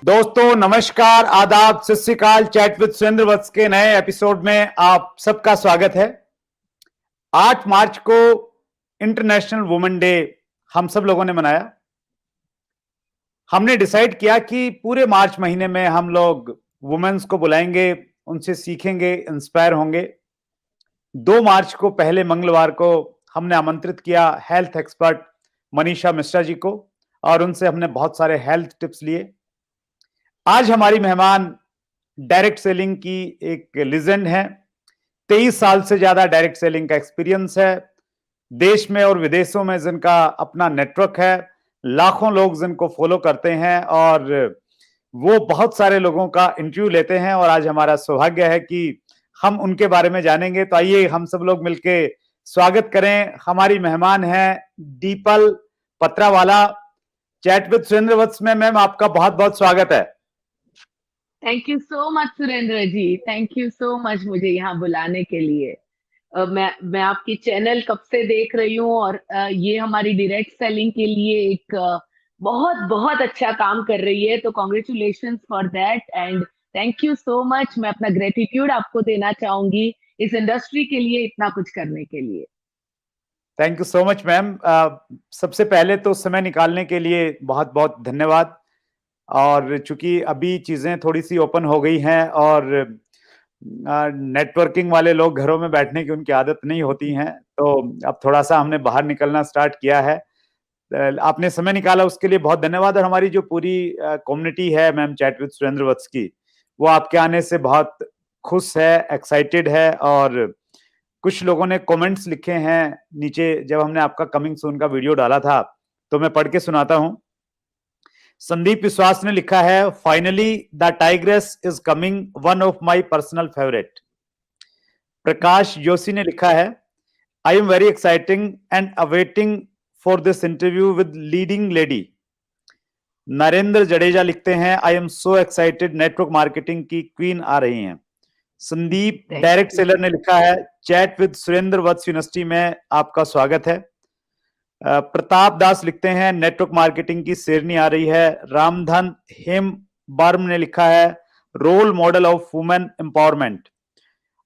दोस्तों नमस्कार, आदाब, सत श्री अकाल। चैट विद सुरेंद्र वत्स के नए एपिसोड में आप सबका स्वागत है। 8 मार्च को इंटरनेशनल वुमेन डे हम सब लोगों ने मनाया। हमने डिसाइड किया कि पूरे मार्च महीने में हम लोग वुमेन्स को बुलाएंगे, उनसे सीखेंगे, इंस्पायर होंगे। 2 मार्च को पहले मंगलवार को हमने आमंत्रित किया हेल्थ एक्सपर्ट मनीषा मिश्रा जी को और उनसे हमने बहुत सारे हेल्थ टिप्स लिए। आज हमारी मेहमान डायरेक्ट सेलिंग की एक लीजेंड है। 23 साल से ज्यादा डायरेक्ट सेलिंग का एक्सपीरियंस है। देश में और विदेशों में जिनका अपना नेटवर्क है, लाखों लोग जिनको फॉलो करते हैं और वो बहुत सारे लोगों का इंटरव्यू लेते हैं और आज हमारा सौभाग्य है कि हम उनके बारे में जानेंगे। तो आइए हम सब लोग मिलके स्वागत करें। हमारी मेहमान है दीपल पत्रावाला। चैट विद सुरेंद्र वत्स में मैम आपका बहुत बहुत स्वागत है। Thank you so much Surendra ji, thank you so much मुझे यहाँ बुलाने के लिए। मैं आपकी चैनल कब से देख रही हूँ और ये हमारी डायरेक्ट सेलिंग के लिए एक बहुत बहुत अच्छा काम कर रही है, तो congratulations for that and thank you so much. मैं अपना ग्रेटिट्यूड आपको देना चाहूंगी इस इंडस्ट्री के लिए इतना कुछ करने के लिए। Thank you so much ma'am. सबसे पहले तो समय निकालने के लिए बहुत बहुत धन्यवाद। और चूंकि अभी चीजें थोड़ी सी ओपन हो गई हैं और नेटवर्किंग वाले लोग घरों में बैठने की उनकी आदत नहीं होती हैं, तो अब थोड़ा सा हमने बाहर निकलना स्टार्ट किया है। आपने समय निकाला उसके लिए बहुत धन्यवाद। और हमारी जो पूरी कम्युनिटी है मैम चैट विद सुरेंद्र वत्स की, वो आपके आने से बहुत खुश है, एक्साइटेड है। और कुछ लोगों ने कमेंट्स लिखे हैं नीचे जब हमने आपका कमिंग सून का वीडियो डाला था, तो मैं पढ़ के सुनाता हूं। संदीप विश्वास ने लिखा है, finally the tigress is coming, one of my personal favourite. Prakash Joshi ने लिखा है, I am very exciting and awaiting for this interview with leading lady. Narendra Jadeja लिखते हैं, I am so excited, network marketing की क्वीन आ रही हैं। Sandeep thank direct you. Seller ने लिखा है, chat with Surendra Vats university में आपका स्वागत है। प्रताप दास लिखते हैं, नेटवर्क मार्केटिंग की शेरनी आ रही है। रामधन हेम बर्म ने लिखा है, role model of women empowerment.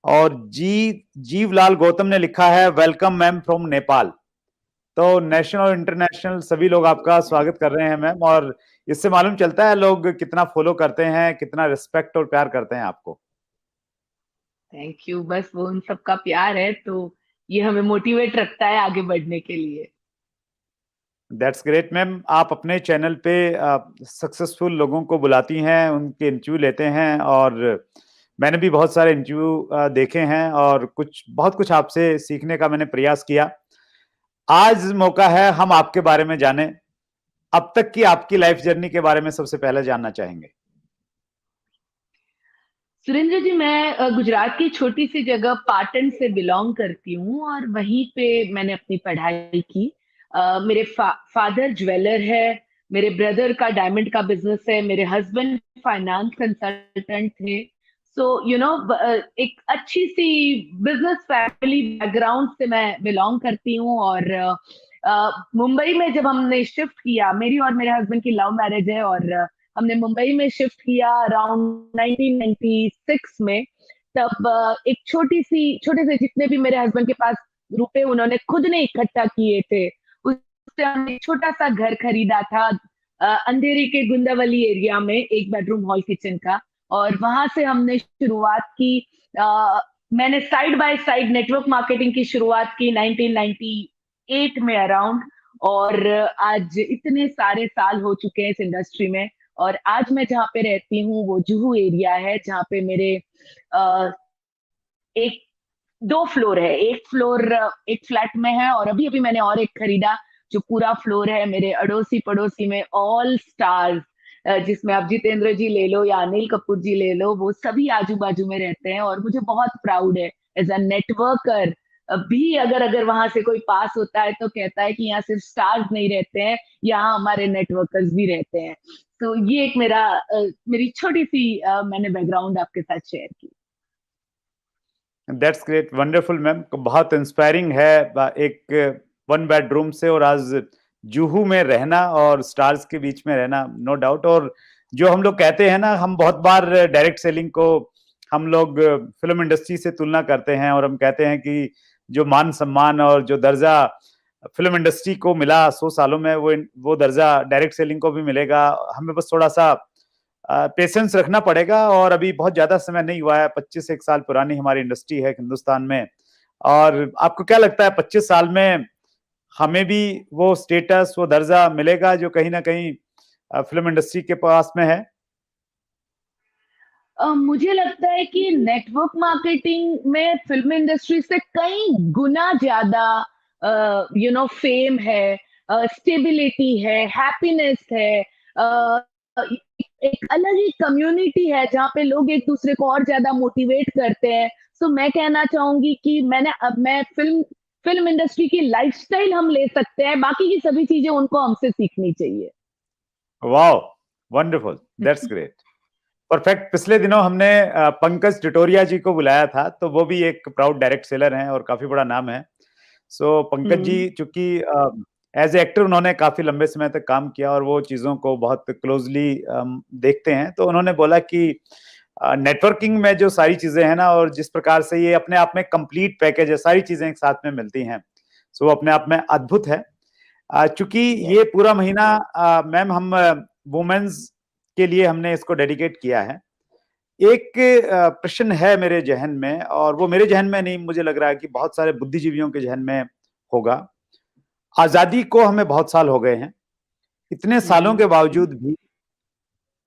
और जीवलाल गौतम ने लिखा है, वेलकम मैम फ्रॉम नेपाल। तो नेशनल और इंटरनेशनल सभी लोग आपका स्वागत कर रहे हैं मैम। और इससे मालूम चलता है लोग कितना फॉलो करते हैं, कितना रिस्पेक्ट और प्यार करते हैं आपको। Thank you. बस वो उन सबका प्यार है, तो ये हमें मोटिवेट रखता है आगे बढ़ने के लिए। That's great ma'am. आप अपने चैनल पे सक्सेसफुल लोगों को बुलाती हैं, उनके इंटरव्यू लेते हैं और मैंने भी बहुत सारे इंटरव्यू देखे हैं और बहुत कुछ आपसे सीखने का मैंने प्रयास किया। आज मौका है हम आपके बारे में जानें। अब तक की आपकी लाइफ जर्नी के बारे में सबसे पहले जानना चाहेंगे। सुरेंद्र जी, मैं गुजरात की छोटी सी जगह पाटन से बिलोंग करती हूँ और वहीं पे मैंने अपनी पढ़ाई की। मेरे फादर ज्वेलर है, मेरे ब्रदर का डायमंड का बिजनेस है, मेरे हस्बैंड फाइनेंस कंसल्टेंट थे। सो एक अच्छी सी बिजनेस फैमिली बैकग्राउंड से मैं बिलोंग करती हूँ। और मुंबई में जब हमने शिफ्ट किया, मेरी और मेरे हस्बैंड की लव मैरिज है, और हमने मुंबई में शिफ्ट किया अराउंड 1996 में। तब एक छोटे से जितने भी मेरे हस्बैंड के पास रुपए उन्होंने खुद ने इकट्ठा किए थे, उससे हमने एक छोटा सा घर खरीदा था अंधेरी के गुंदावली एरिया में, एक बेडरूम हॉल किचन का। और वहां से हमने शुरुआत की। मैंने side by side network marketing की शुरुआत की 1998 में अराउंड। और आज इतने सारे साल हो चुके हैं इस इंडस्ट्री में। और आज मैं जहाँ पे रहती हूँ वो जुहू एरिया है, जहाँ पे मेरे एक 2 फ्लोर है। एक फ्लोर एक फ्लैट में है, और अभी अभी मैंने और एक खरीदा जो पूरा फ्लोर है। मेरे अड़ोसी पड़ोसी में ऑल स्टार्स, जिसमें आप जितेंद्र जी ले लो या अनिल कपूर जी ले लो, वो सभी आजू बाजू में रहते हैं। और मुझे बहुत प्राउड है एज अ नेटवर्कर भी, अगर अगर वहां से कोई पास होता है तो कहता है कि यहाँ सिर्फ स्टार्स नहीं रहते हैं, यहाँ हमारे नेटवर्कर्स भी रहते हैं। तो ये एक मेरी छोटी सी मैंने बैकग्राउंड आपके साथ शेयर की। That's great, wonderful ma'am. बहुत इंस्पायरिंग है एक 1 बेडरूम से और आज जुहू में रहना और स्टार्स के बीच में रहना, नो डाउट। और जो हम लोग कहते हैं ना, हम बहुत बार डायरेक्ट सेलिंग को हम लोग फिल्म इंडस्ट्री से तुलना करते हैं और हम कहते हैं कि जो मान सम्मान और जो दर्जा फिल्म इंडस्ट्री को मिला 100 सालों में, वो दर्जा डायरेक्ट सेलिंग को भी मिलेगा। हमें बस थोड़ा सा पेशेंस रखना पड़ेगा, और अभी बहुत ज्यादा समय नहीं हुआ है। 25 एक साल पुरानी हमारी इंडस्ट्री है हिंदुस्तान में। और आपको क्या लगता है 25 साल में हमें भी वो स्टेटस, वो दर्जा मिलेगा जो कहीं ना कहीं फिल्म इंडस्ट्री के पास में है? मुझे लगता है कि नेटवर्क मार्केटिंग में फिल्म इंडस्ट्री से कई गुना ज्यादा फेम है, स्टेबिलिटी है, हैप्पीनेस है, एक अलग ही कम्युनिटी है जहाँ पे लोग एक दूसरे को और ज्यादा मोटिवेट करते हैं। सो मैं कहना चाहूंगी कि मैं फिल्म फिल्म इंडस्ट्री की लाइफस्टाइल हम ले सकते हैं, बाकी की सभी चीजें उनको हमसे सीखनी चाहिए। वाह, वंडरफुल, दैट्स ग्रेट, परफेक्ट। पिछले दिनों हमने पंकज टिटोरिया जी को बुलाया था, तो वो भी एक प्राउड डायरेक्ट सेलर हैं और काफी बड़ा नाम है। सो पंकज जी, चूंकि एज ए एक्टर उन्होंने काफी लंबे समय तक काम किया और वो चीजों को बहुत क्लोजली देखते हैं, तो उन्होंने बोला कि नेटवर्किंग में जो सारी चीजें हैं ना, और जिस प्रकार से ये अपने आप में कंप्लीट पैकेज है, सारी चीजें एक साथ में मिलती हैं, सो वो अपने आप में अद्भुत है। चूंकि ये पूरा महीना मैम हम वुमेन्स के लिए हमने इसको डेडिकेट किया है। एक प्रश्न है मेरे जहन में, और वो मेरे जहन में नहीं, मुझे लग रहा है कि बहुत सारे बुद्धिजीवियों के जहन में होगा। आजादी को हमें बहुत साल हो गए हैं, इतने सालों के बावजूद भी,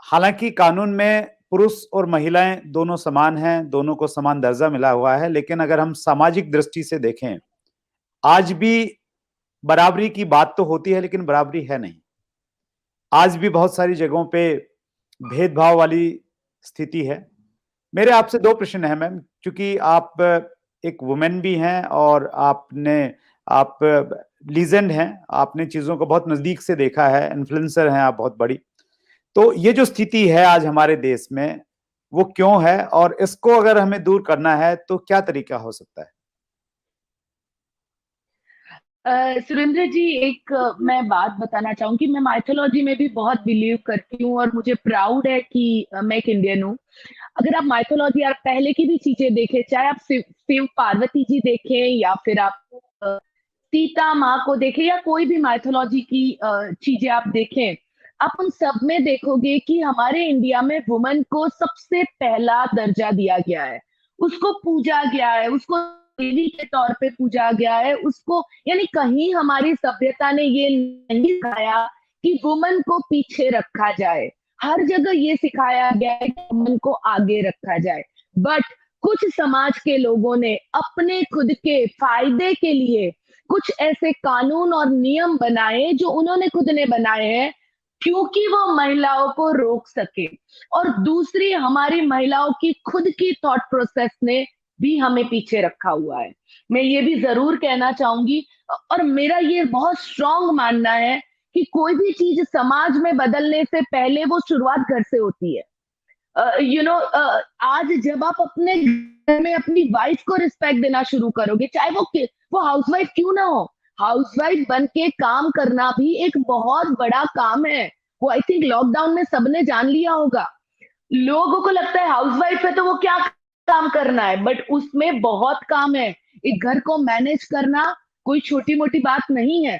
हालांकि कानून में पुरुष और महिलाएं दोनों समान हैं, दोनों को समान दर्जा मिला हुआ है, लेकिन अगर हम सामाजिक दृष्टि से देखें, आज भी बराबरी की बात तो होती है, लेकिन बराबरी है नहीं। आज भी बहुत सारी जगहों पे भेदभाव वाली स्थिति है। मेरे आपसे दो प्रश्न हैं मैम, क्योंकि आप एक वुमेन भी हैं और आप लीजेंड हैं, आपने चीजों को बहुत नजदीक से देखा है, इन्फ्लुएंसर हैं आप बहुत बड़ी। तो ये जो स्थिति है आज हमारे देश में, वो क्यों है, और इसको अगर हमें दूर करना है तो क्या तरीका हो सकता है? सुरेंद्र जी, मैं बात बताना चाहूंगी। मैं माइथोलॉजी में भी बहुत बिलीव करती हूँ और मुझे प्राउड है कि मैं एक इंडियन हूँ। अगर आप माइथोलॉजी, आप पहले की भी चीजें देखें, चाहे आप शिव पार्वती जी देखें या फिर आप सीता माँ को देखें या कोई भी माइथोलॉजी की चीजें आप देखें, आप उन सब में देखोगे कि हमारे इंडिया में वुमन को सबसे पहला दर्जा दिया गया है, उसको पूजा गया है, उसको देवी के तौर पे पूजा गया है उसको। यानी कहीं हमारी सभ्यता ने ये नहीं सिखाया कि वुमन को पीछे रखा जाए। हर जगह ये सिखाया गया है कि वुमन को आगे रखा जाए। बट कुछ समाज के लोगों ने अपने खुद के फायदे के लिए कुछ ऐसे कानून और नियम बनाए जो उन्होंने खुद ने बनाए हैं, क्योंकि वो महिलाओं को रोक सके। और दूसरी, हमारी महिलाओं की खुद की थॉट प्रोसेस ने भी हमें पीछे रखा हुआ है। मैं ये भी जरूर कहना चाहूंगी, और मेरा ये बहुत स्ट्रांग मानना है कि कोई भी चीज समाज में बदलने से पहले वो शुरुआत घर से होती है। आज जब आप अपने घर में अपनी वाइफ को रिस्पेक्ट देना शुरू करोगे, चाहे वो हाउसवाइफ क्यों ना हो, हाउसवाइफ बन के काम करना भी एक बहुत बड़ा काम है। वो आई थिंक लॉकडाउन में सबने जान लिया होगा। लोगों को लगता है हाउसवाइफ है तो वो क्या काम करना है, बट उसमें बहुत काम है। एक घर को मैनेज करना कोई छोटी मोटी बात नहीं है।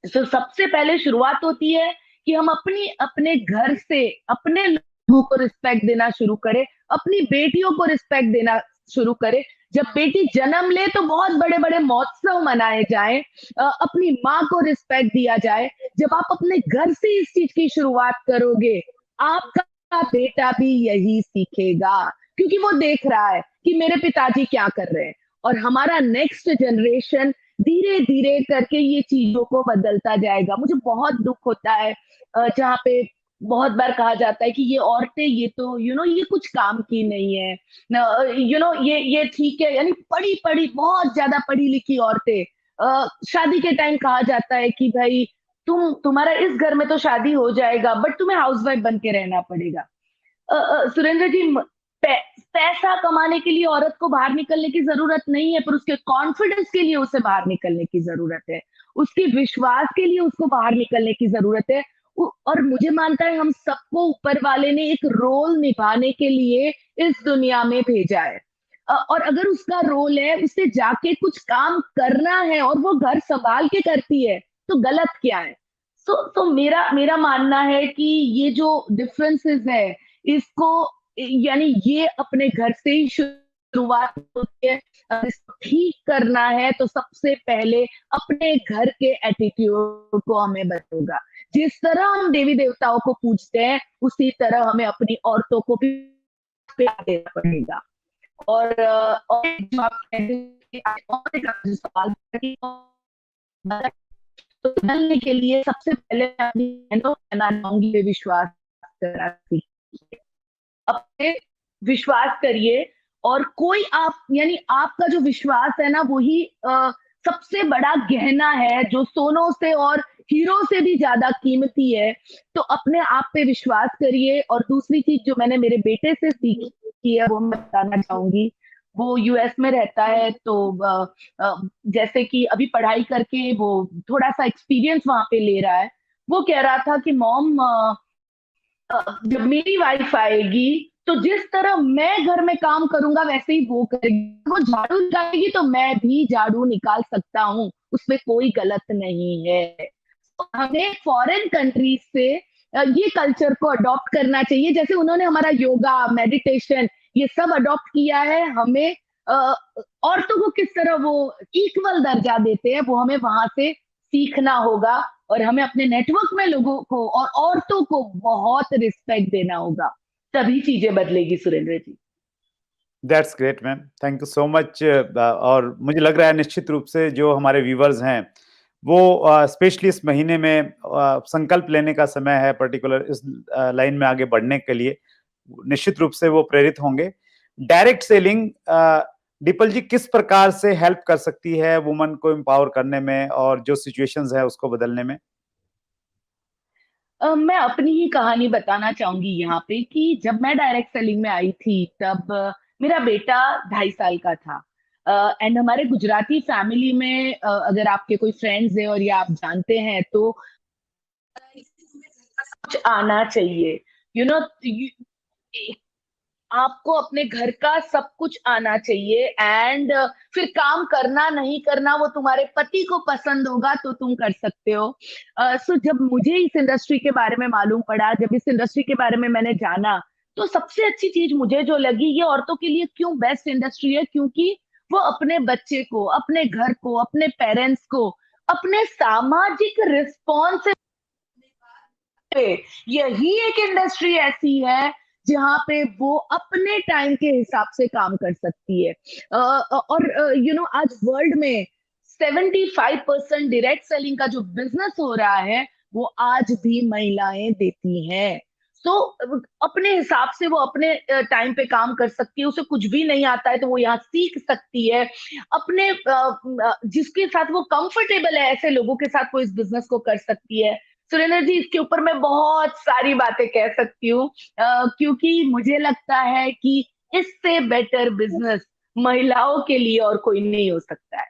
तो सबसे पहले शुरुआत होती है कि हम अपने घर से अपने लोगों को रिस्पेक्ट देना शुरू करें, अपनी बेटियों को रिस्पेक्ट देना शुरू करें। जब बेटी जन्म ले तो बहुत बड़े बड़े महोत्सव मनाए जाएं, अपनी माँ को रिस्पेक्ट दिया जाए। जब आप अपने घर से इस चीज की शुरुआत करोगे, आपका बेटा भी यही सीखेगा, क्योंकि वो देख रहा है कि मेरे पिताजी क्या कर रहे हैं। और हमारा नेक्स्ट जनरेशन धीरे धीरे करके ये चीजों को बदलता जाएगा। मुझे बहुत दुख होता है जहाँ पे बहुत बार कहा जाता है कि ये औरतें, ये तो ये कुछ काम की नहीं है, ये ठीक है। यानी पढ़ी पढ़ी, बहुत ज्यादा पढ़ी लिखी औरतें, शादी के टाइम कहा जाता है कि भाई तुम्हारा इस घर में तो शादी हो जाएगा, बट तुम्हें हाउसवाइफ बन के रहना पड़ेगा। सुरेंद्र जी, पैसा कमाने के लिए औरत को बाहर निकलने की जरूरत नहीं है, पर उसके कॉन्फिडेंस के लिए उसे बाहर निकलने की जरूरत है, उसके विश्वास के लिए उसको बाहर निकलने की जरूरत है, और मुझे मानता है हम सबको ऊपर वाले ने एक रोल निभाने के लिए इस दुनिया में भेजा है। और अगर उसका रोल है उसे जाके कुछ काम करना है और वो घर संभाल के करती है, तो गलत क्या है? तो मेरा मेरा मानना है कि ये जो डिफरेंसेस है, इसको यानी ये अपने घर से ही शुरुआत होती है। अगर इसको ठीक करना है तो सबसे पहले अपने घर के एटीट्यूड को हमें बदलूंगा। जिस तरह हम देवी देवताओं को पूजते हैं, उसी तरह हमें अपनी औरतों को भी प्यार देना पड़ेगा। और एक जो आप कह रहे थे, और एक आप जो सवाल कर रही हो, तो बदलने के लिए सबसे पहले मैं अपनी बहनों को कहना चाहूंगी कि विश्वास करना सीखिए। अपने विश्वास करिए, और कोई आप यानी आपका जो विश्वास है ना, वही सबसे बड़ा गहना है जो सोनों से और हीरो से भी ज्यादा कीमती है। तो अपने आप पे विश्वास करिए। और दूसरी चीज जो मैंने मेरे बेटे से सीखी है वो मैं बताना चाहूंगी। वो यूएस में रहता है, तो जैसे कि अभी पढ़ाई करके वो थोड़ा सा एक्सपीरियंस वहां पे ले रहा है। वो कह रहा था कि मॉम, जब मेरी वाइफ आएगी तो जिस तरह मैं घर में काम करूंगा वैसे ही वो करेगी। वो झाड़ू निकालेगी तो मैं भी झाड़ू निकाल सकता हूँ, उसमें कोई गलत नहीं है। तो हमें फॉरेन कंट्रीज से ये कल्चर को अडॉप्ट करना चाहिए। जैसे उन्होंने हमारा योगा, मेडिटेशन ये सब अडॉप्ट किया है, हमें औरतों को किस तरह वो इक्वल दर्जा देते हैं वो हमें वहां से सीखना होगा। और हमें अपने नेटवर्क में लोगों को और औरतों को बहुत रिस्पेक्ट देना होगा, तभी चीजें बदलेगी Surendra ji. That's great ma'am, thank you so much. और मुझे लग रहा है निश्चित रूप से जो हमारे व्यूवर्स हैं वो स्पेशली इस महीने में संकल्प लेने का समय है, पर्टिकुलर इस लाइन में आगे बढ़ने के लिए निश्चित रूप से वो प्रेरित होंगे। डायरेक्ट सेलिंग डिपल जी किस प्रकार से हेल्प कर सकती है वुमन को एम्पावर करने में और जो सिचुएशंस है उसको बदलने में? मैं अपनी ही कहानी बताना चाहूंगी यहाँ पे कि जब मैं डायरेक्ट सेलिंग में आई थी तब मेरा बेटा 2.5 साल का था। एंड हमारे गुजराती फैमिली में अगर आपके कोई फ्रेंड्स है और या आप जानते हैं तो कुछ आना चाहिए। यू नो, आपको अपने घर का सब कुछ आना चाहिए। एंड फिर काम करना नहीं करना वो तुम्हारे पति को पसंद होगा तो तुम कर सकते हो। सो जब मुझे इस इंडस्ट्री के बारे में मालूम पड़ा, जब इस इंडस्ट्री के बारे में मैंने जाना, तो सबसे अच्छी चीज मुझे जो लगी, ये औरतों के लिए क्यों बेस्ट इंडस्ट्री है, क्योंकि वो अपने बच्चे को, अपने घर को, अपने पेरेंट्स को, अपने सामाजिक रिस्पॉन्स, यही एक इंडस्ट्री ऐसी है जहां पे वो अपने टाइम के हिसाब से काम कर सकती है। और आज वर्ल्ड में 75% डायरेक्ट सेलिंग का जो बिजनेस हो रहा है वो आज भी महिलाएं देती हैं। तो अपने हिसाब से वो अपने टाइम पे काम कर सकती है। उसे कुछ भी नहीं आता है तो वो यहाँ सीख सकती है। अपने जिसके साथ वो कंफर्टेबल है ऐसे लोगों के साथ वो इस बिजनेस को कर सकती है। सुरेंद्र जी, इसके ऊपर मैं बहुत सारी बातें कह सकती हूँ, क्योंकि मुझे लगता है कि इससे बेटर बिजनेस महिलाओं के लिए और कोई नहीं हो सकता है।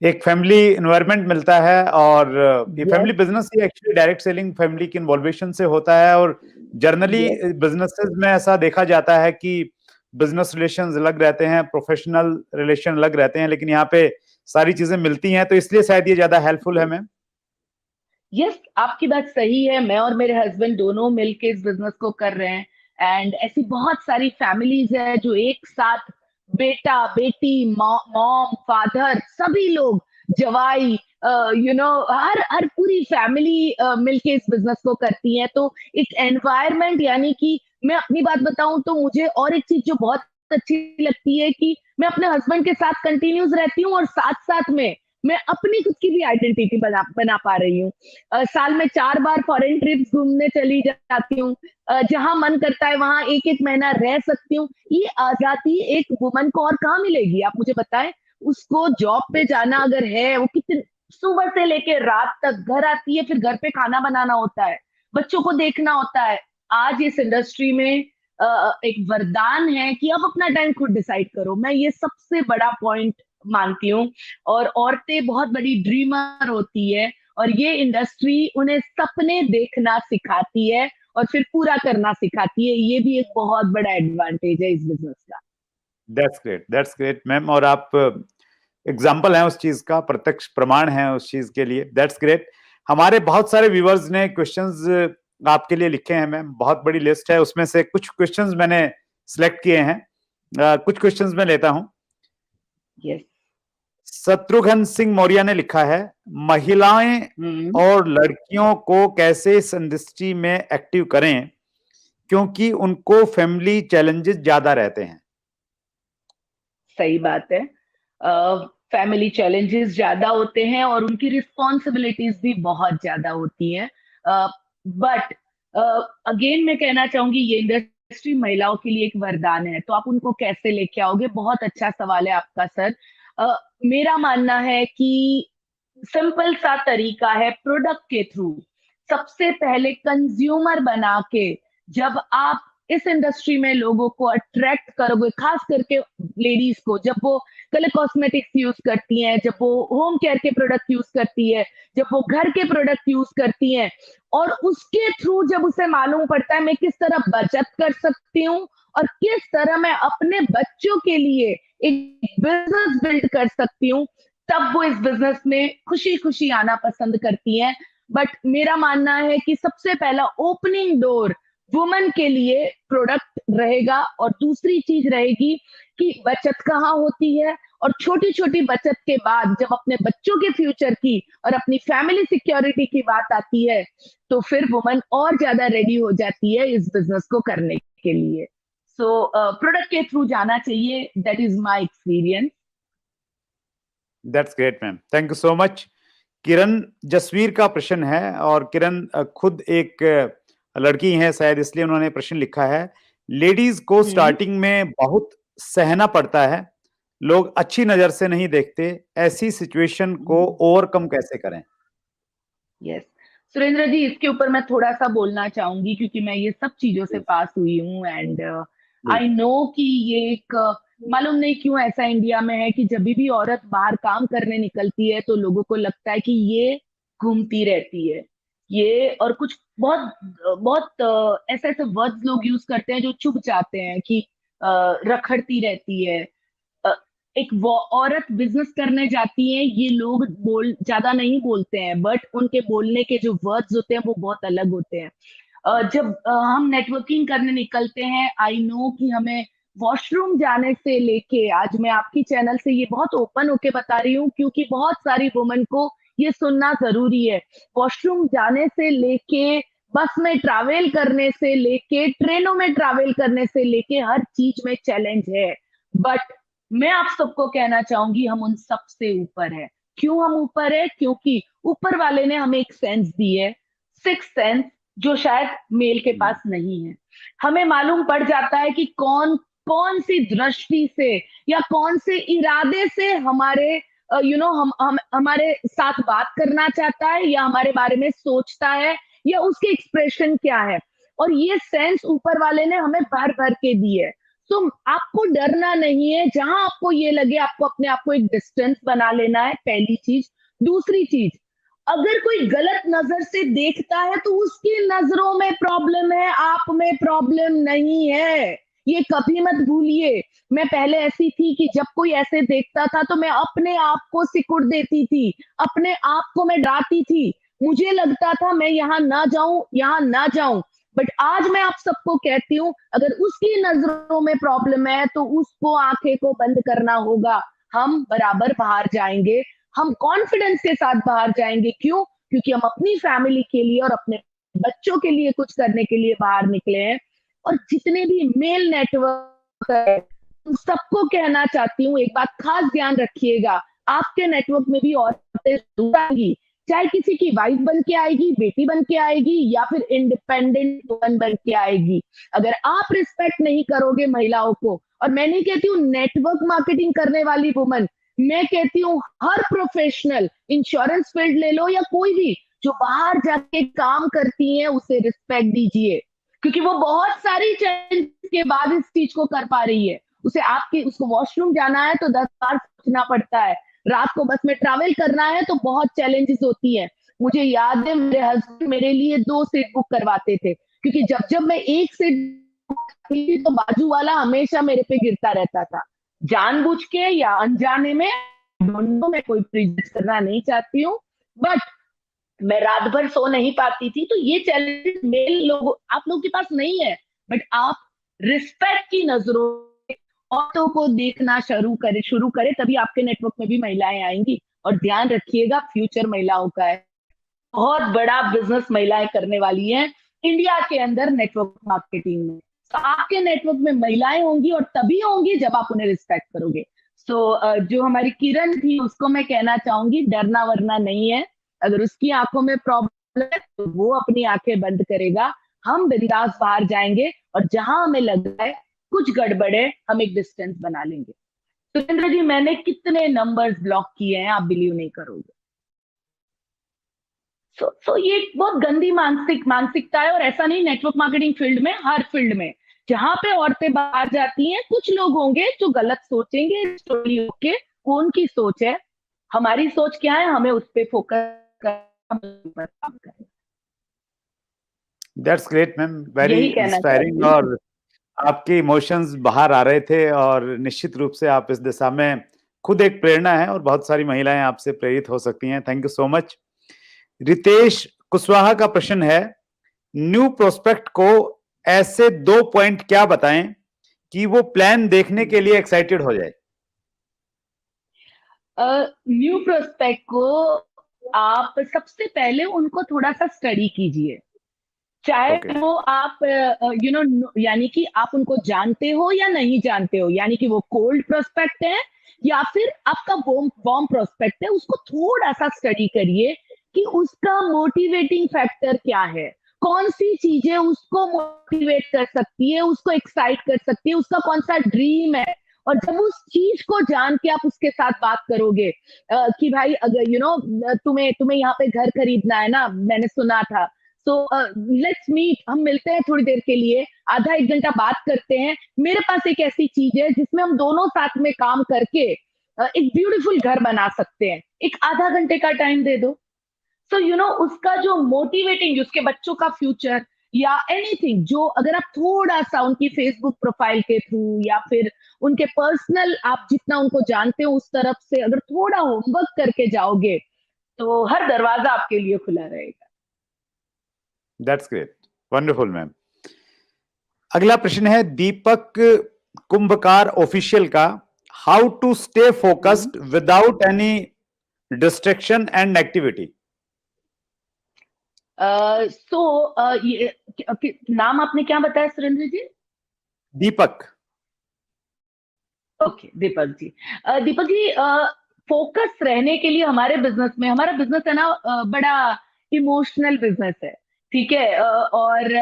एक फैमिली एनवायरनमेंट मिलता है, और ये यस, फैमिली बिजनेस ये एक्चुअली डायरेक्ट सेलिंग फैमिली की इन्वॉल्वेशन से होता है। और जनरली यस, बिजनेसेस में ऐसा देखा जाता है कि बिजनेस रिलेशंस अलग रहते हैं, प्रोफेशनल रिलेशन अलग रहते हैं, लेकिन यहाँ पे सारी चीजें मिलती हैं, तो इसलिए शायद ये ज्यादा हेल्पफुल है मैम। यस, आपकी बात सही है। मैं और मेरे हस्बैंड दोनों मिलके इस बिजनेस को कर रहे हैं। एंड ऐसी बहुत सारी फैमिलीज है जो एक साथ, बेटा, बेटी, मॉम, फादर, सभी लोग, जवाई, हर पूरी फैमिली मिलके इस बिजनेस को करती है। तो एक एनवायरनमेंट, यानी कि मैं अपनी बात बताऊं तो मुझे और एक चीज जो बहुत अच्छी लगती है कि मैं अपने हस्बैंड के साथ कंटिन्यूस रहती हूँ और साथ साथ में मैं अपनी खुद की भी आइडेंटिटी बना पा रही हूँ। साल में 4 बार फॉरेन ट्रिप्स घूमने चली जाती हूँ। जहां मन करता है वहां एक एक महीना रह सकती हूँ। ये आजादी एक वुमन को और कहाँ मिलेगी, आप मुझे बताएं। उसको जॉब पे जाना अगर है, वो कितने सुबह से लेके रात तक घर आती है, फिर घर पे खाना बनाना होता है, बच्चों को देखना होता है। आज इस इंडस्ट्री में एक वरदान है कि आप अपना टाइम खुद डिसाइड करो। मैं ये सबसे बड़ा पॉइंट मानती हूँ। और औरतें बहुत बड़ी ड्रीमर होती है, और ये इंडस्ट्री उन्हें सपने देखना सिखाती है और फिर पूरा करना सिखाती है। ये भी एक बहुत बड़ा एडवांटेज है इस बिजनेस का। That's great ma'am. और आप एग्जाम्पल हैं उस चीज का, प्रत्यक्ष प्रमाण है उस चीज के लिए। That's great. हमारे बहुत सारे व्यूवर्स ने क्वेश्चंस आपके लिए लिखे हैं मैम, बहुत बड़ी लिस्ट है, उसमें से कुछ क्वेश्चंस मैंने सिलेक्ट किए हैं। कुछ क्वेश्चंस मैं लेता हूं। यस। शत्रुघ्न सिंह मौर्य ने लिखा है, महिलाएं और लड़कियों को कैसे इस इंडस्ट्री में एक्टिव करें क्योंकि उनको फैमिली चैलेंजेस ज्यादा रहते हैं। सही बात है। फैमिली चैलेंजेस ज्यादा होते हैं और उनकी रिस्पॉन्सिबिलिटीज भी बहुत ज्यादा होती हैं। बट अगेन मैं कहना चाहूंगी ये इंडस्ट्री महिलाओं के लिए एक वरदान है, तो आप उनको कैसे लेके आओगे? बहुत अच्छा सवाल है आपका सर। मेरा मानना है कि सिंपल सा तरीका है, प्रोडक्ट के थ्रू सबसे पहले कंज्यूमर बना के जब आप इस इंडस्ट्री में लोगों को अट्रैक्ट करोगे, खास करके लेडीज को, जब वो कलर कॉस्मेटिक्स यूज करती हैं, जब वो होम केयर के प्रोडक्ट यूज करती है, जब वो घर के प्रोडक्ट यूज करती हैं, और उसके थ्रू जब उसे मालूम पड़ता है मैं किस तरह बचत कर सकती हूँ और किस तरह मैं अपने बच्चों के लिए एक बिजनेस बिल्ड कर सकती हूँ, तब वो इस बिजनेस में खुशी खुशी आना पसंद करती हैं। बट मेरा मानना है कि सबसे पहला ओपनिंग डोर वुमन के लिए प्रोडक्ट रहेगा, और दूसरी चीज रहेगी कि बचत कहाँ होती है, और छोटी छोटी बचत के बाद जब अपने बच्चों के फ्यूचर की और अपनी फैमिली सिक्योरिटी की बात आती है तो फिर वुमन और ज्यादा रेडी हो जाती है इस बिजनेस को करने के लिए। सो प्रोडक्ट के थ्रू जाना चाहिए, that is my experience. That's great ma'am, thank you so much. Kiran Jasveer का प्रश्न है, और किरण खुद एक लड़की है शायद, इसलिए उन्होंने प्रश्न लिखा है, लेडीज को स्टार्टिंग में बहुत सहना पड़ता है, लोग अच्छी नजर से नहीं देखते, ऐसी सिचुएशन को ओवरकम कैसे करें? यस सुरेंद्र जी, इसके ऊपर मैं थोड़ा सा बोलना चाहूंगी क्योंकि मैं ये सब चीजों से पास हुई हूँ, एंड आई नो कि ये एक मालूम नहीं क्यों ऐसा इंडिया में है कि जब भी औरत बाहर काम करने निकलती है तो लोगों को लगता है कि ये घूमती रहती है, ये और कुछ बहुत बहुत ऐसे ऐसे वर्ड्स लोग यूज करते हैं जो चुभ जाते हैं कि रखड़ती रहती है। एक वो औरत बिजनेस करने जाती है, ये लोग बोल ज्यादा नहीं बोलते हैं बट उनके बोलने के जो वर्ड्स होते हैं वो बहुत अलग होते हैं। जब हम नेटवर्किंग करने निकलते हैं, आई नो कि हमें वॉशरूम जाने से लेके, आज मैं आपकी चैनल से ये बहुत ओपन होके बता रही हूँ क्योंकि बहुत सारी वुमन को ये सुनना जरूरी है, वॉशरूम जाने से लेके, बस में ट्रैवल करने से लेके, ट्रेनों में ट्रैवल करने से लेके हर चीज में चैलेंज है। बट मैं आप सबको कहना चाहूंगी हम उन सबसे ऊपर है। क्यों हम ऊपर है? क्योंकि ऊपर वाले ने हमें एक सेंस दी है, सिक्स सेंस, जो शायद मेल के पास नहीं है। हमें मालूम पड़ जाता है कि कौन कौन सी दृष्टि से या कौन से इरादे से हमारे हम हमारे साथ बात करना चाहता है या हमारे बारे में सोचता है या उसके एक्सप्रेशन क्या है, और ये सेंस ऊपर वाले ने हमें भर भर के दी है। तो आपको डरना नहीं है, जहां आपको ये लगे आपको अपने आप को एक डिस्टेंस बना लेना है, पहली चीज। दूसरी चीज, अगर कोई गलत नजर से देखता है तो उसकी नजरों में प्रॉब्लम है, आप में प्रॉब्लम नहीं है, ये कभी मत भूलिए। मैं पहले ऐसी थी कि जब कोई ऐसे देखता था तो मैं अपने आप को सिकुड़ देती थी, अपने आप को मैं डराती थी, मुझे लगता था मैं यहाँ ना जाऊं, यहाँ ना जाऊं। बट आज मैं आप सबको कहती हूँ अगर उसकी नजरों में प्रॉब्लम है तो उसको आंखें को बंद करना होगा, हम बराबर बाहर जाएंगे, हम कॉन्फिडेंस के साथ बाहर जाएंगे। क्यों? क्योंकि हम अपनी फैमिली के लिए और अपने बच्चों के लिए कुछ करने के लिए बाहर निकले हैं। और जितने भी मेल नेटवर्क है उन सबको कहना चाहती हूँ, एक बात खास ध्यान रखिएगा, आपके नेटवर्क में भी औरतें जरूर आएंगी, चाहे किसी की वाइफ बन के आएगी, बेटी बन के आएगी या फिर इंडिपेंडेंट वुमन बन के आएगी। अगर आप रिस्पेक्ट नहीं करोगे महिलाओं को, और मैं नहीं कहती हूँ नेटवर्क मार्केटिंग करने वाली वुमन, मैं कहती हूँ हर प्रोफेशनल, इंश्योरेंस फील्ड ले लो या कोई भी जो बाहर जाके काम करती है, उसे रिस्पेक्ट दीजिए, क्योंकि वो बहुत सारी चैलेंज के बाद इस चीज को कर पा रही है। उसको वॉशरूम जाना है तो 10 बार सोचना पड़ता है, रात को बस में ट्रैवल करना है तो बहुत चैलेंजेस होती है, मुझे याद है मेरे हस्बैंड मेरे लिए 2 सीट बुक करवाते थे, क्योंकि जब जब मैं एक सीट बुक करती थी तो बाजू वाला हमेशा मेरे पे गिरता रहता था, जानबूझ के या अनजाने में। दोनों में कोई प्रिजस करना नहीं चाहती हूँ, बट मैं रात भर सो नहीं पाती थी। तो ये चैलेंज मेल लोग आप लोगों के पास नहीं है, बट आप रिस्पेक्ट की नजरों से औरतों को देखना शुरू करे, तभी आपके नेटवर्क में भी महिलाएं आएंगी। और ध्यान रखिएगा, फ्यूचर महिलाओं का है, बहुत बड़ा बिजनेस महिलाएं करने वाली हैं इंडिया के अंदर नेटवर्क मार्केटिंग में। तो आपके नेटवर्क में महिलाएं होंगी और तभी होंगी जब आप उन्हें रिस्पेक्ट करोगे। सो जो हमारी किरण थी उसको मैं कहना चाहूंगी, डरना वरना नहीं है। अगर उसकी आंखों में प्रॉब्लम है तो वो अपनी आंखें बंद करेगा, हम बिंदास बाहर जाएंगे, और जहां हमें लग रहा है कुछ गड़बड़ है, हम एक डिस्टेंस बना लेंगे। सुरेंद्र जी, मैंने कितने नंबर्स ब्लॉक किए हैं, आप बिलीव नहीं करोगे। सो ये एक बहुत गंदी मानसिकता है। और ऐसा नहीं, नेटवर्क मार्केटिंग फील्ड में, हर फील्ड में जहां पे औरतें बाहर जाती हैं, कुछ लोग होंगे जो गलत सोचेंगे, स्टोरी ओके, वो उनकी सोच है। हमारी सोच क्या है, हमें उस पर फोकस करना, काम करना। दैट्स ग्रेट मैम, वेरी यही कहना इंस्पायरिंग। चाहती हूँ। और आपके इमोशंस बाहर आ रहे थे, और निश्चित रूप से आप इस दिशा में खुद एक प्रेरणा है, और बहुत सारी महिलाएं आपसे प्रेरित हो सकती हैं। Thank you so much. Ritesh Kushwaha का प्रश्न है, न्यू प्रोस्पेक्ट को ऐसे 2 पॉइंट क्या बताएं कि वो प्लान देखने के लिए एक्साइटेड हो जाए। न्यू प्रोस्पेक्ट को आप सबसे पहले उनको थोड़ा सा स्टडी कीजिए, चाहे ओके। वो आप यानी कि आप उनको जानते हो या नहीं जानते हो, यानी कि वो कोल्ड प्रोस्पेक्ट है या फिर आपका बॉम्ब प्रोस्पेक्ट है, उसको थोड़ा सा स्टडी करिए कि उसका मोटिवेटिंग फैक्टर क्या है, कौन सी चीजें उसको मोटिवेट कर सकती है, उसको एक्साइट कर सकती है, उसका कौन सा ड्रीम है। और जब उस चीज को जान के आप उसके साथ बात करोगे कि भाई अगर तुम्हें तुम्हें यहाँ पे घर खरीदना है ना, मैंने सुना था, सो लेट्स मीट, हम मिलते हैं थोड़ी देर के लिए, आधा एक घंटा बात करते हैं, मेरे पास एक ऐसी चीज है जिसमें हम दोनों साथ में काम करके एक ब्यूटीफुल घर बना सकते हैं, एक आधा घंटे का टाइम दे दो। सो उसका जो मोटिवेटिंग, उसके बच्चों का फ्यूचर या एनीथिंग, जो अगर आप थोड़ा सा उनकी फेसबुक प्रोफाइल के थ्रू या फिर उनके पर्सनल, आप जितना उनको जानते हो उस तरफ से अगर थोड़ा होमवर्क करके जाओगे, तो हर दरवाजा आपके लिए खुला रहेगा। That's great, wonderful ma'am. अगला प्रश्न है दीपक कुंभकार ऑफिशियल का, how to stay focused without any distraction and activity. नाम आपने क्या बताया सुरेंद्र जी? दीपक। ओके, दीपक जी। दीपक जी, फोकस रहने के लिए हमारे बिजनेस में, हमारा बिजनेस है ना बड़ा इमोशनल बिजनेस है, ठीक है। और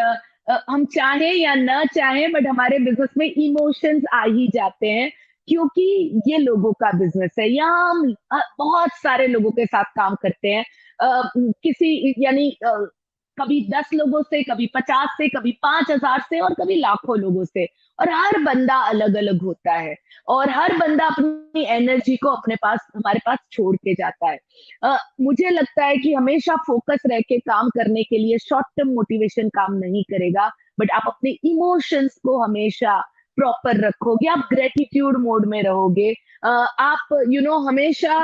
हम चाहे या ना चाहे, बट हमारे बिजनेस में इमोशंस आ ही जाते हैं, क्योंकि ये लोगों का बिजनेस है। यहाँ हम बहुत सारे लोगों के साथ काम करते हैं, किसी यानी कभी 10 लोगों से, कभी 50 से, कभी 5,000 से, और कभी लाखों लोगों से। और हर बंदा अलग अलग होता है, और हर बंदा अपनी एनर्जी को अपने पास, हमारे पास छोड़ के जाता है। मुझे लगता है कि हमेशा फोकस रह के काम करने के लिए शॉर्ट टर्म मोटिवेशन काम नहीं करेगा, बट आप अपने इमोशंस को हमेशा प्रॉपर रखोगे, आप ग्रेटिट्यूड मोड में रहोगे, आप हमेशा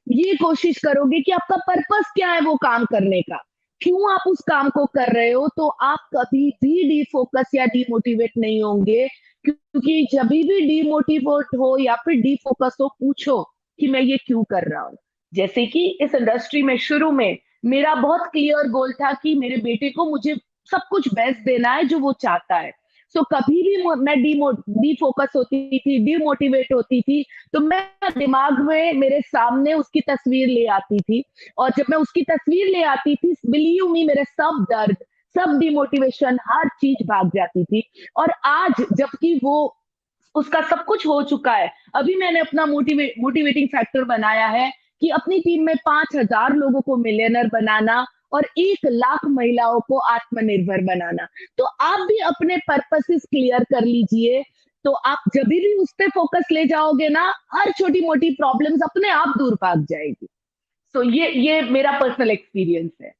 ये कोशिश करोगे कि आपका पर्पस क्या है वो काम करने का, क्यों आप उस काम को कर रहे हो, तो आप कभी भी डिफोकस या डिमोटिवेट नहीं होंगे। क्योंकि जब भी डिमोटिवेट हो या फिर डिफोकस हो, पूछो कि मैं ये क्यों कर रहा हूँ। जैसे कि इस इंडस्ट्री में शुरू में मेरा बहुत क्लियर गोल था कि मेरे बेटे को मुझे सब कुछ बेस्ट देना है जो वो चाहता है। सो कभी भी मैं डिफोकस होती थी, डिमोटिवेट होती थी, तो मैं दिमाग में मेरे सामने उसकी तस्वीर ले आती थी, और जब मैं उसकी तस्वीर ले आती थी, बिलीव मी, मेरे सब दर्द, सब डिमोटिवेशन, हर चीज भाग जाती थी। और आज जबकि वो, उसका सब कुछ हो चुका है, अभी मैंने अपना मोटिवेटिंग फैक्टर बनाया है कि अपनी टीम में 5,000 लोगों को मिलियनर बनाना और 1 लाख महिलाओं को आत्मनिर्भर बनाना। तो आप भी अपने पर्पसेस क्लियर कर लीजिए, तो आप जब भी उस पर फोकस ले जाओगे ना, हर छोटी मोटी प्रॉब्लम्स अपने आप दूर भाग जाएगी। तो ये मेरा पर्सनल एक्सपीरियंस है।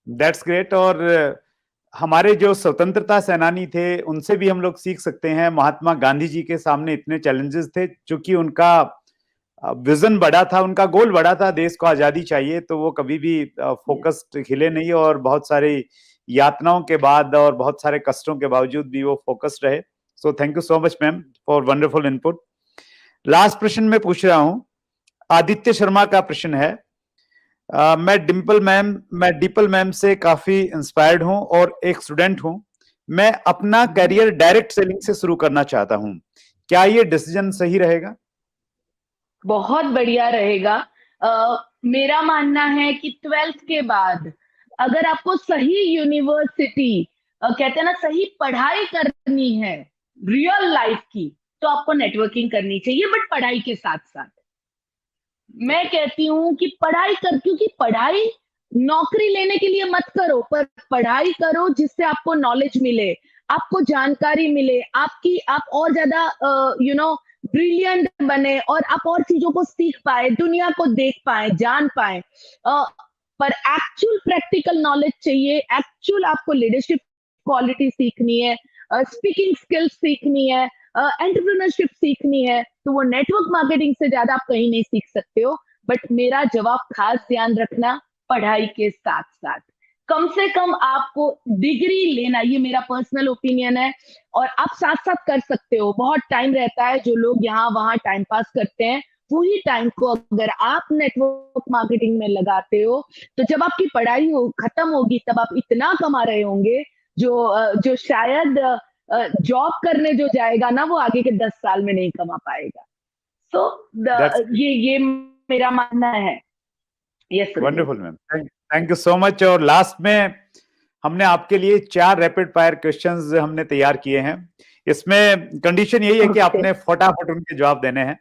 That's great. और हमारे जो स्वतंत्रता सेनानी थे उनसे भी हम लोग सीख सकते हैं। महात्मा गांधी जी के सामने इतने चैलेंजेस थे, क्योंकि उनका विजन बड़ा था, उनका गोल बड़ा था, देश को आजादी चाहिए, तो वो कभी भी फोकस्ड हिले नहीं, और बहुत सारी यातनाओं के बाद और बहुत सारे कष्टों के बावजूद भी वो फोकस्ड रहे। So thank you so much ma'am for wonderful input. Last प्रश्न मैं पूछ रहा हूं, आदित्य शर्मा का प्रश्न है। मैं डिम्पल मैम से काफी इंस्पायर्ड हूं और एक स्टूडेंट हूं। मैं अपना करियर डायरेक्ट सेलिंग से शुरू करना चाहता हूं, क्या ये डिसीजन सही रहेगा? बहुत बढ़िया रहेगा। मेरा मानना है कि 12th के बाद अगर आपको सही यूनिवर्सिटी, कहते हैं ना, सही पढ़ाई करनी है रियल लाइफ की, तो आपको नेटवर्किंग करनी चाहिए, बट पढ़ाई के साथ साथ मैं कहती हूँ कि पढ़ाई कर, क्योंकि पढ़ाई नौकरी लेने के लिए मत करो, पर पढ़ाई करो जिससे आपको नॉलेज मिले, आपको जानकारी मिले, आप और ज्यादा ब्रिलियंट बने, और आप और चीजों को सीख पाए, दुनिया को देख पाए, जान पाए। पर एक्चुअल प्रैक्टिकल नॉलेज चाहिए, एक्चुअल आपको लीडरशिप क्वालिटी सीखनी है, स्पीकिंग स्किल्स सीखनी है, एंटरप्रेन्योरशिप सीखनी है, तो वो नेटवर्क मार्केटिंग से ज्यादा आप कहीं नहीं सीख सकते हो। बट मेरा जवाब, खास ध्यान रखना, पढ़ाई के साथ साथ कम से कम आपको डिग्री लेना, ये मेरा पर्सनल ओपिनियन है। और आप साथ साथ कर सकते हो, बहुत टाइम रहता है, जो लोग यहाँ वहां टाइम पास करते हैं, वही टाइम को अगर आप नेटवर्क मार्केटिंग में लगाते हो, तो जब आपकी पढ़ाई खत्म होगी, तब आप इतना कमा रहे होंगे जो शायद जॉब करने जो जाएगा ना, वो आगे के 10 साल में नहीं कमा पाएगा। सो ये मेरा मानना है। Yes, wonderful ma'am, thank you so much. और लास्ट में हमने आपके लिए 4 रैपिड फायर क्वेश्चंस हमने तैयार किए हैं। इसमें कंडीशन यही है कि आपने फटाफट उनके जवाब देने हैं।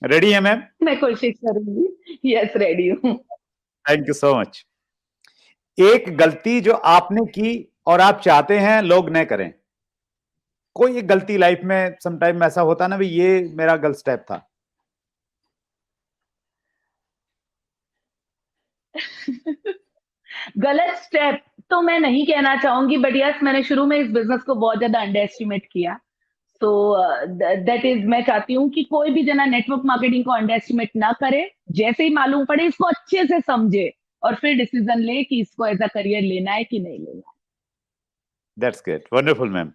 रेडी है मैम? मैं कोशिश करूंगी। यस, रेडी हूँ। Thank you so much. एक गलती जो आपने की और आप चाहते हैं लोग न करें। कोई एक गलती लाइफ में समटाइम ऐसा होता ना, भी ये मेरा गलत स्टेप था। गलत स्टेप तो मैं नहीं कहना चाहूंगी, बट यस, मैंने शुरू में इस बिजनेस को बहुत ज्यादा अंडर एस्टिमेट किया। तो दैट इज, मैं चाहती हूँ कि कोई भी जना नेटवर्क मार्केटिंग को अंडर एस्टिमेट ना करे, जैसे ही मालूम पड़े इसको अच्छे से समझे, और फिर डिसीजन ले कि इसको एज अ करियर लेना है कि नहीं लेना है। That's great, wonderful ma'am.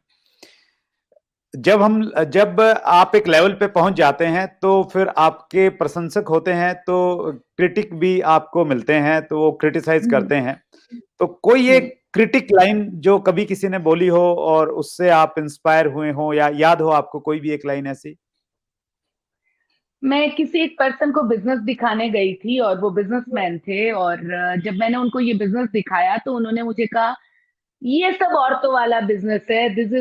जब आप एक लेवल पे पहुंच जाते हैं तो फिर आपके प्रशंसक होते हैं, तो क्रिटिक भी आपको मिलते हैं, तो वो क्रिटिसाइज करते हैं। तो कोई एक क्रिटिक लाइन जो कभी किसी ने बोली हो और उससे आप इंस्पायर हुए हो, या याद हो आपको कोई भी एक लाइन ऐसी? मैं किसी एक पर्सन को बिजनेस दिखाने गई थी, और वो बिजनेसमैन थे, और जब मैंने उनको ये बिजनेस दिखाया, तो उन्होंने मुझे कहा, ये सब औरतों वाला बिजनेस है, this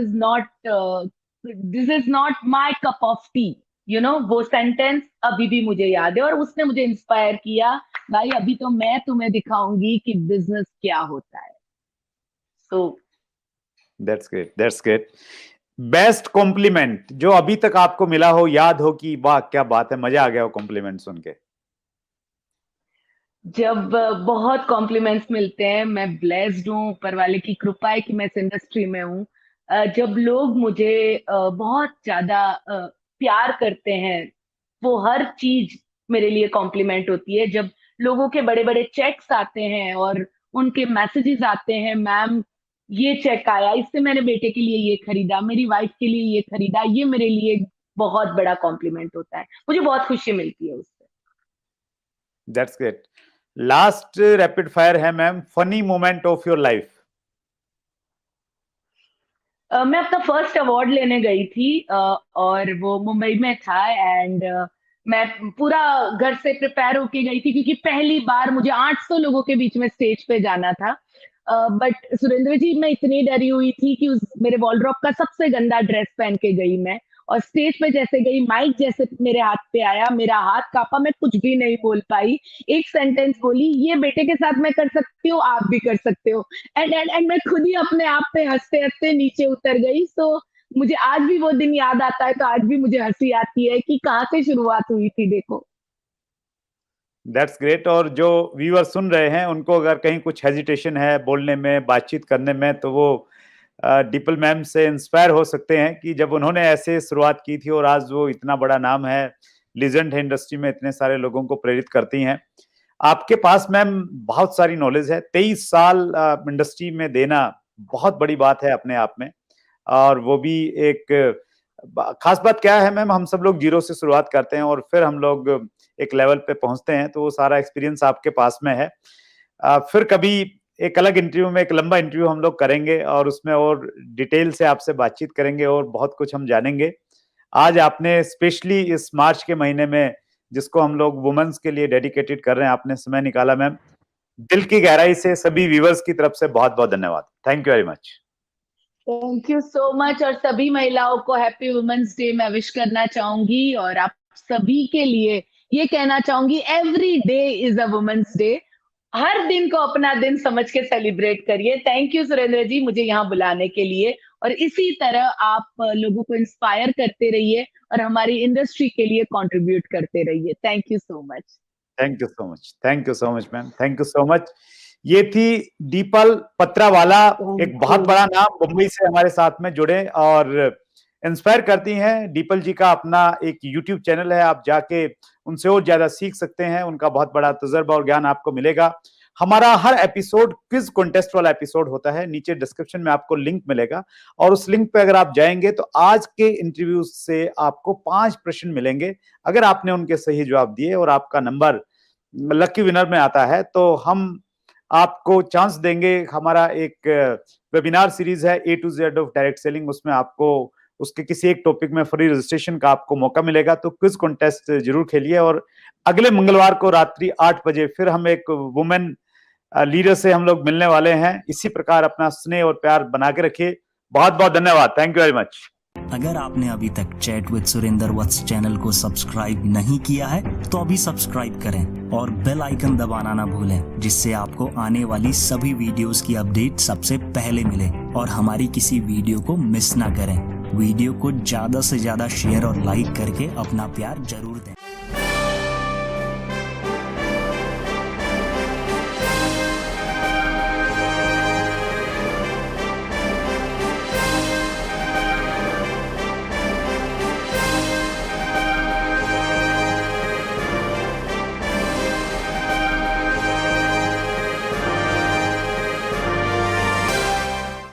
is not my cup of T. वो सेंटेंस अभी भी मुझे याद है, और उसने मुझे इंस्पायर किया, भाई अभी तो मैं तुम्हें दिखाऊंगी कि बिजनेस क्या होता है। So that's great, that's great. Best compliment जो अभी तक आपको मिला हो, याद हो कि वाह क्या बात है, मजा आ गया वो कॉम्प्लीमेंट सुन के? जब बहुत कॉम्प्लीमेंट्स मिलते हैं, मैं ब्लेस्ड हूँ, ऊपर वाले की कृपा है कि मैं इस इंडस्ट्री में हूँ। जब लोग मुझे बहुत ज्यादा प्यार करते हैं, वो हर चीज मेरे लिए कॉम्प्लीमेंट होती है। जब लोगों के बड़े बड़े चेक्स आते हैं और उनके मैसेजेस आते हैं, मैम ये चेक आया, इससे मैंने बेटे के लिए ये खरीदा, मेरी वाइफ के लिए ये खरीदा, ये मेरे लिए बहुत बड़ा कॉम्प्लीमेंट होता है, मुझे बहुत खुशी मिलती है उससे। That's great. Last rapid fire है ma'am, funny moment of your life. मैं अपना फर्स्ट अवार्ड लेने गई थी, और वो मुंबई में था, एंड मैं पूरा घर से प्रिपेयर होके गई थी, क्योंकि पहली बार मुझे 800 लोगों के बीच में स्टेज पे जाना था। बट सुरेंद्र जी, मैं इतनी डरी हुई थी कि मेरे वॉलड्रॉप का सबसे गंदा ड्रेस पहन के गई मैं, और स्टेज पे जैसे गई, माइक जैसे मेरे हाथ पे आया, मेरा हाथ कांपा, मैं कुछ भी नहीं बोल पाई। एक सेंटेंस बोली, ये बेटे के साथ मैं कर सकती हूँ, आप भी कर सकते हो। एंड मैं खुद ही अपने आप पे हंसते हंसते नीचे उतर गई। सो मुझे आज भी वो दिन याद आता है, तो आज भी मुझे हंसी आती है कि कहाँ से शुरुआत हुई थी, देखो। That's great. और जो व्यूअर सुन रहे हैं उनको अगर कहीं कुछ हेजिटेशन है बोलने में, बातचीत करने में, तो वो डिपल मैम से इंस्पायर हो सकते हैं कि जब उन्होंने ऐसे शुरुआत की थी और आज वो इतना बड़ा नाम है, लीजेंड है इंडस्ट्री में, इतने सारे लोगों को प्रेरित करती हैं। आपके पास मैम बहुत सारी नॉलेज है, 23 साल इंडस्ट्री में देना बहुत बड़ी बात है अपने आप में। और वो भी एक खास बात क्या है मैम, हम सब लोग जीरो से शुरुआत करते हैं और फिर हम लोग एक लेवल पे पहुंचते हैं, तो वो सारा एक्सपीरियंस आपके पास में है। फिर कभी एक अलग इंटरव्यू में, एक लंबा इंटरव्यू हम लोग करेंगे और उसमें और डिटेल से आपसे बातचीत करेंगे और बहुत कुछ हम जानेंगे। आज आपने स्पेशली इस मार्च के महीने में, जिसको हम लोग वुमेन्स के लिए डेडिकेटेड कर रहे हैं, आपने समय निकाला मैम। दिल की गहराई से सभी व्यूवर्स की तरफ से बहुत बहुत धन्यवाद। Thank you very much. Thank you so much. और सभी महिलाओं को हैप्पी वुमेन्स डे मैं विश करना चाहूंगी, और आप सभी के लिए ये कहना चाहूंगी, every day is a women's day. हर दिन को अपना दिन समझ के सेलिब्रेट करिए। थैंक यू सुरेंद्र जी मुझे यहाँ बुलाने के लिए, और इसी तरह आप लोगों को इंस्पायर करते रहिए और हमारी इंडस्ट्री के लिए कंट्रीब्यूट करते रहिए। Thank you so much. Thank you so much, thank you so much ma'am, thank you so much. ये थी दीपल पत्रावाला, एक बहुत बड़ा नाम, मुंबई से हमारे साथ में जुड़े और इंस्पायर करती हैं। दीपल जी का अपना एक यूट्यूब चैनल है, आप जाके उनसे और ज्यादा सीख सकते हैं, उनका बहुत बड़ा तजुर्बा और ज्ञान आपको मिलेगा। हमारा हर एपिसोड क्विज कॉन्टेस्ट वाला एपिसोड होता है, नीचे डिस्क्रिप्शन में आपको लिंक मिलेगा और उस लिंक पे अगर आप जाएंगे तो आज के इंटरव्यू से आपको 5 प्रश्न मिलेंगे। अगर आपने उनके सही जवाब दिए और आपका नंबर लकी विनर में आता है तो हम आपको चांस देंगे। हमारा एक वेबिनार सीरीज है A to Z of direct selling, उसमें आपको उसके किसी एक टॉपिक में फ्री रजिस्ट्रेशन का आपको मौका मिलेगा। तो क्विज कॉन्टेस्ट जरूर खेलिए। और अगले मंगलवार को रात्रि 8 बजे फिर हम एक वुमेन लीडर से हम लोग मिलने वाले हैं। इसी प्रकार अपना स्नेह और प्यार बना के रखिए। बहुत बहुत धन्यवाद। Thank you very much. अगर आपने अभी तक chat with Surendra Vats channel को सब्सक्राइब नहीं किया है तो अभी सब्सक्राइब करें और बेल आइकन दबाना ना भूलें, जिससे आपको आने वाली सभी वीडियोस की अपडेट सबसे पहले मिले और हमारी किसी वीडियो को मिस ना करें। वीडियो को ज्यादा से ज्यादा शेयर और लाइक करके अपना प्यार जरूर दें।